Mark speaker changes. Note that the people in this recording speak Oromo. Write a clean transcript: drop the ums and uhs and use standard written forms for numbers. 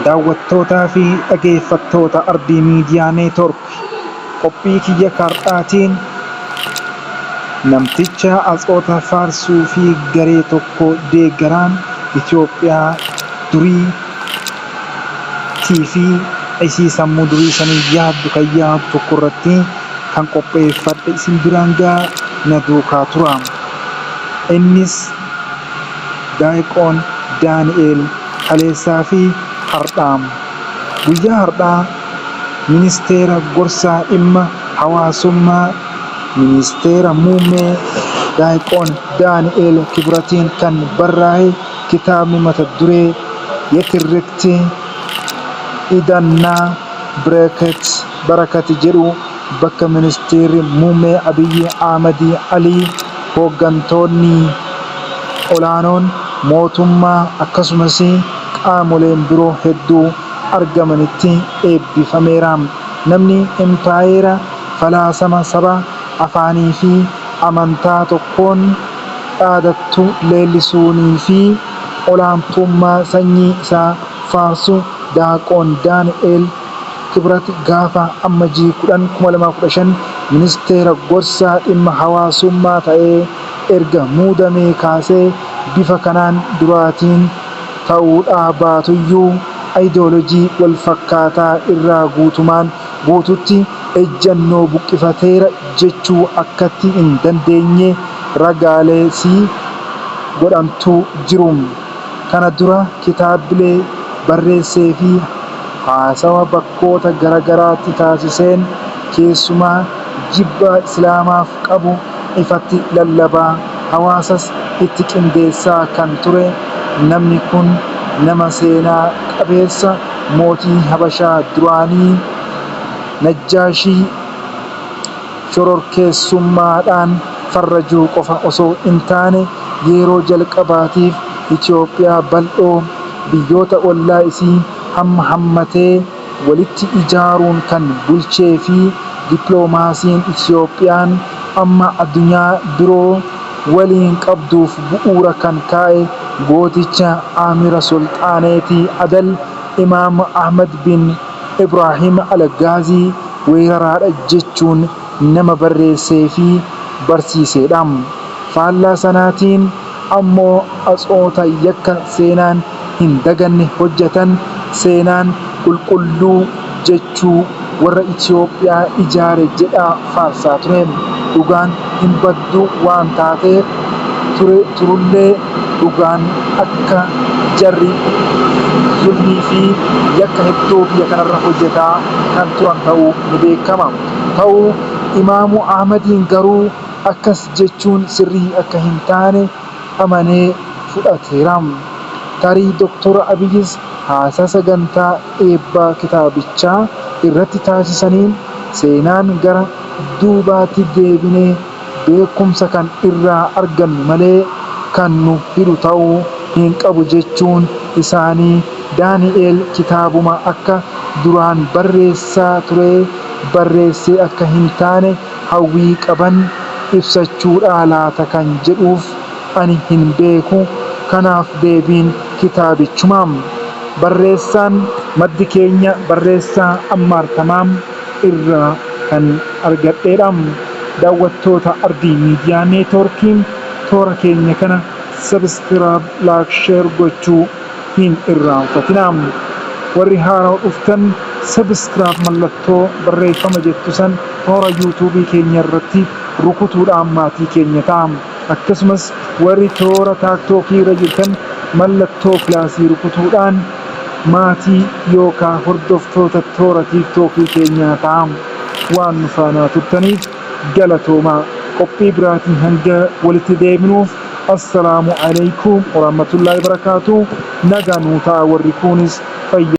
Speaker 1: daawwattootaa fi dhaggeeffattoota Ardii Miidiyaa Neetwoork qophii kiyya kaardhaatiin namticha Atsoota faarsuu fi garee tokko deeggaraan Itoophiyaa durii fi isii sammuu durii sanii yaaddu kan yaadu tokko irratti kan qopheeffadhe isin biraan gaa na duukaa tura. Innis Daayqoon Daani'eel Kaleessaa fi Hardhaam. Guyyaa hardhaa ministeera gorsaa dhimma hawaasummaa ministeera muummee Daayqoon Daani'eel Kibratiin kan barraa'e kitaabni mata duree Yetirrekti Idannaa Barakat jedhu bakka ministeerri muummee Abiyyi Ahmad Alii hooggantoonni olaanoon mootummaa akkasumas qaamoleen biroo hedduu argamanitti eebbifameera. Namni empaayeera falaasama saba afaanii fi amantaa tokkoon dhaadattu leellisuunii fi olaantummaa sanyii isaa faarsu Daayqoon Daani'eel Kibrat gaafa Ammajjii 2015 ministeera gorsaa dhimma hawaasummaa ta'ee erga muudamee kaasee bifa kanaan duraatiin ta'uudhaa baatuyyuu ayidoolojii wal fakkaataa irraa guututti ejjannoo buqqifateera jechuu akkatti hin dandeenye ragaalee godhamtu jiru. Kana dura kitaabilee barreessee fi haasawa bakkoota garagaraatti taasiseen keessumaa jibba Islaamaaf qabu ifatti lallabaa hawaasas itti qindeessaa kan ture. Namni kun nama seenaa qabeessa mootii Habashaa duraanii Najjaashii shororkeessummaadhaan farrajuu qofa osoo hin taane yeroo jalqabaatiif Itoophiyaa bal'oo biyyoota ollaa isii hammatee walitti ijaaruun kan bulchee fi dippiloomaasiin Itoophiyaan amma addunyaa biroo waliin qabduuf bu'uura kan kaa'e gooticha Amira Sulxaaneetii Adal Imaam Ahmad bin Ibrahim Al-Gaazii weeraraadha jechuun nama barreessee fi barsiisedha. Faallaa sanaatiin ammoo Atsoota yakka seenaan hin daganne hojjetan seenaan qulqulluu jechuu warra Itoophiyaa ijaare jedhaa faarsaa ture. Dhugaan hin baddu waan taateef turullee dhugaan akka jarri zulmii fi yakka hedduu biyya kanarra hojjetaa kan turan ta'uu ni beekama. Ta'uu Imaamu Ahmadiin garuu akkas jechuun sirrii akka hin taane amanee fudhateera. Tarii Dooktora Abiyyis haasaa sagantaa eebbaa kitaabichaa irratti taasisaniin seenaan gara duubaatti deebinee beekumsa kan irraa argannu malee kan nu hidhu ta'uu hin qabu jechuun isaanii Daani'eel kitaabuma akka duraan barreessaa ture barreessee akka hin taane hawwii qaban ibsachuudhaa laata kan jedhuuf ani hin beeku. Kanaaf deebiin kitaabichumaam. Barreessaan maddi keenya barreessaa Ammaar Tamaam irraa kan argadheedha. Daawwattoota Ardii Miidiyaa Neetwoorkiin toora keenya kana sabskiraayib, laayik, sheer gochuu hin irraanfatinaa. Warri haaraa dhuftan sabskiraayib mallattoo barreeffama jettu san toora yuutuubii keenya irratti rukutuudhaan maatii keenya ta'a. Akkasumas warri toora taaktookii irra jirtan mallattoo kilaasii rukutuudhaan maatii yookaan hordoftoota toora tiiktookii keenyaa ta'a. Waan nu faana turtaniif galatoomaa. Qophii biraatiin hanga walitti deebinuuf assalaamu alaykum wa rahmatullaahi wa barakaatuh. Nagaan nuu ta'a warri kunis fayyaa.